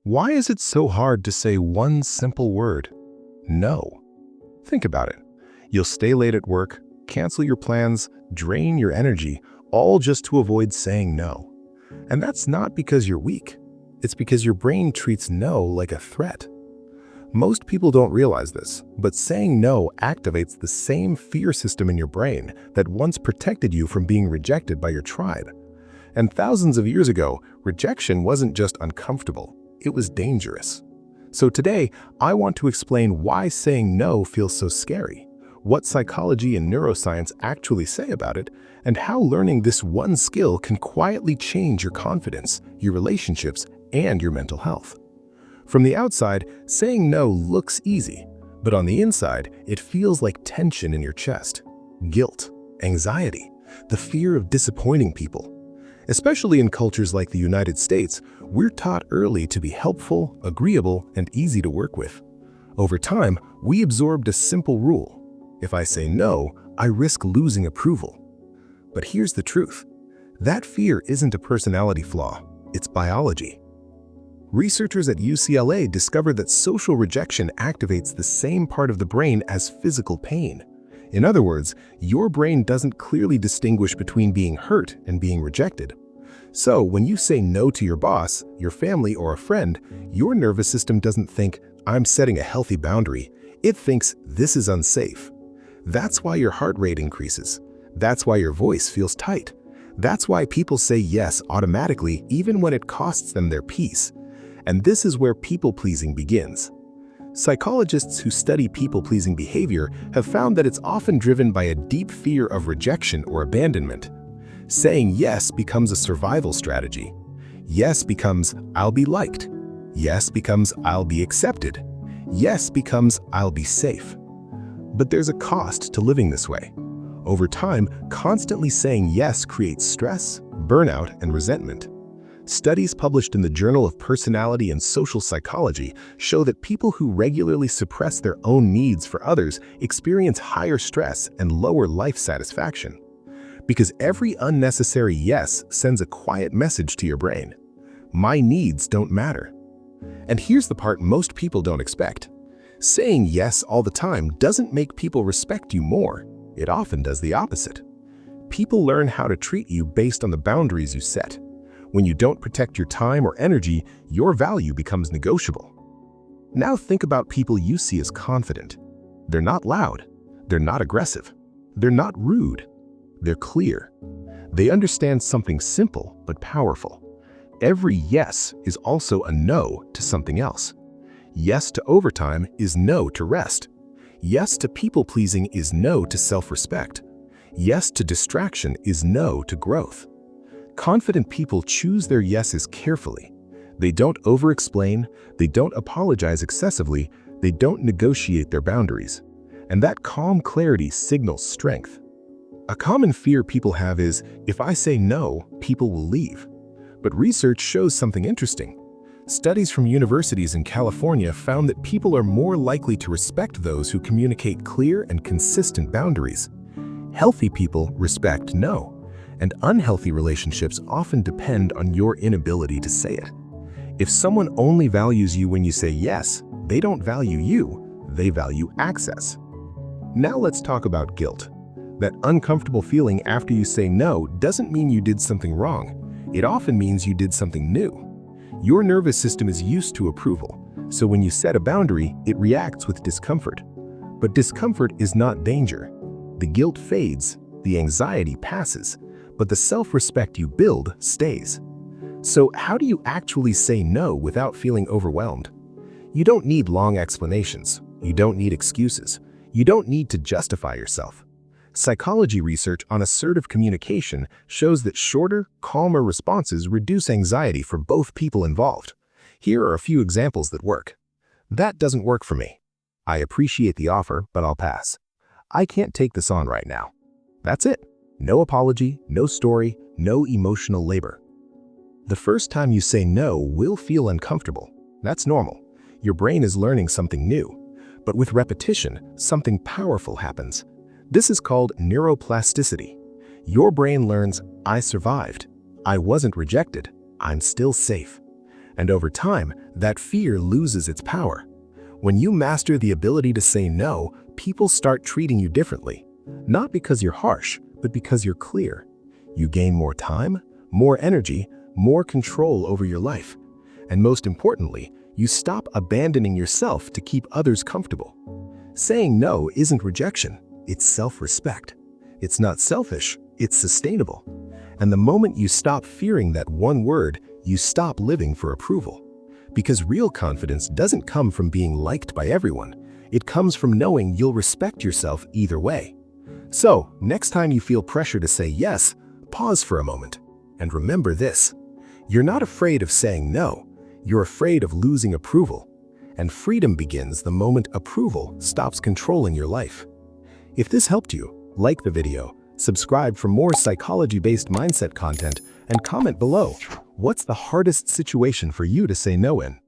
Why is it so hard to say one simple word? No. Think about it. You'll stay late at work, cancel your plans, drain your energy, all just to avoid saying no. And that's not because you're weak. It's because your brain treats no like a threat. Most people don't realize this, but saying no activates the same fear system in your brain that once protected you from being rejected by your tribe. And thousands of years ago, rejection wasn't just uncomfortable, it was dangerous. So today, I want to explain why saying no feels so scary, what psychology and neuroscience actually say about it, and how learning this one skill can quietly change your confidence, your relationships, and your mental health. From the outside, saying no looks easy, but on the inside, it feels like tension in your chest, guilt, anxiety, the fear of disappointing people. Especially in cultures like the United States, we're taught early to be helpful, agreeable, and easy to work with. Over time, we absorbed a simple rule. If I say no, I risk losing approval. But here's the truth. That fear isn't a personality flaw, it's biology. Researchers at UCLA discovered that social rejection activates the same part of the brain as physical pain. In other words, your brain doesn't clearly distinguish between being hurt and being rejected. So when you say no to your boss, your family, or a friend, your nervous system doesn't think, "I'm setting a healthy boundary." It thinks, "This is unsafe." That's why your heart rate increases. That's why your voice feels tight. That's why people say yes automatically even when it costs them their peace. And this is where people-pleasing begins. Psychologists who study people-pleasing behavior have found that it's often driven by a deep fear of rejection or abandonment. Saying yes becomes a survival strategy. Yes becomes, "I'll be liked." Yes becomes, "I'll be accepted." Yes becomes, "I'll be safe." But there's a cost to living this way. Over time, constantly saying yes creates stress, burnout, and resentment. Studies published in the Journal of Personality and Social Psychology show that people who regularly suppress their own needs for others experience higher stress and lower life satisfaction. Because every unnecessary yes sends a quiet message to your brain. My needs don't matter. And here's the part most people don't expect. Saying yes all the time doesn't make people respect you more. It often does the opposite. People learn how to treat you based on the boundaries you set. When you don't protect your time or energy, your value becomes negotiable. Now think about people you see as confident. They're not loud. They're not aggressive. They're not rude. They're clear. They understand something simple but powerful. Every yes is also a no to something else. Yes to overtime is no to rest. Yes to people-pleasing is no to self-respect. Yes to distraction is no to growth. Confident people choose their yeses carefully. They don't over-explain, they don't apologize excessively, they don't negotiate their boundaries. And that calm clarity signals strength. A common fear people have is, if I say no, people will leave. But research shows something interesting. Studies from universities in California found that people are more likely to respect those who communicate clear and consistent boundaries. Healthy people respect no. And unhealthy relationships often depend on your inability to say it. If someone only values you when you say yes, they don't value you, they value access. Now let's talk about guilt. That uncomfortable feeling after you say no doesn't mean you did something wrong. It often means you did something new. Your nervous system is used to approval, so when you set a boundary, it reacts with discomfort. But discomfort is not danger. The guilt fades, the anxiety passes, but the self-respect you build stays. So how do you actually say no without feeling overwhelmed? You don't need long explanations. You don't need excuses. You don't need to justify yourself. Psychology research on assertive communication shows that shorter, calmer responses reduce anxiety for both people involved. Here are a few examples that work. That doesn't work for me. I appreciate the offer, but I'll pass. I can't take this on right now. That's it. No apology, no story, no emotional labor. The first time you say no will feel uncomfortable. That's normal. Your brain is learning something new. But with repetition, something powerful happens. This is called neuroplasticity. Your brain learns, I survived. I wasn't rejected. I'm still safe. And over time, that fear loses its power. When you master the ability to say no, people start treating you differently. Not because you're harsh, but because you're clear. You gain more time, more energy, more control over your life. And most importantly, you stop abandoning yourself to keep others comfortable. Saying no isn't rejection, it's self-respect. It's not selfish, it's sustainable. And the moment you stop fearing that one word, you stop living for approval. Because real confidence doesn't come from being liked by everyone. It comes from knowing you'll respect yourself either way. So, next time you feel pressure to say yes, pause for a moment. And remember this: you're not afraid of saying no, you're afraid of losing approval. And freedom begins the moment approval stops controlling your life. If this helped you, like the video, subscribe for more psychology-based mindset content, and comment below. What's the hardest situation for you to say no in?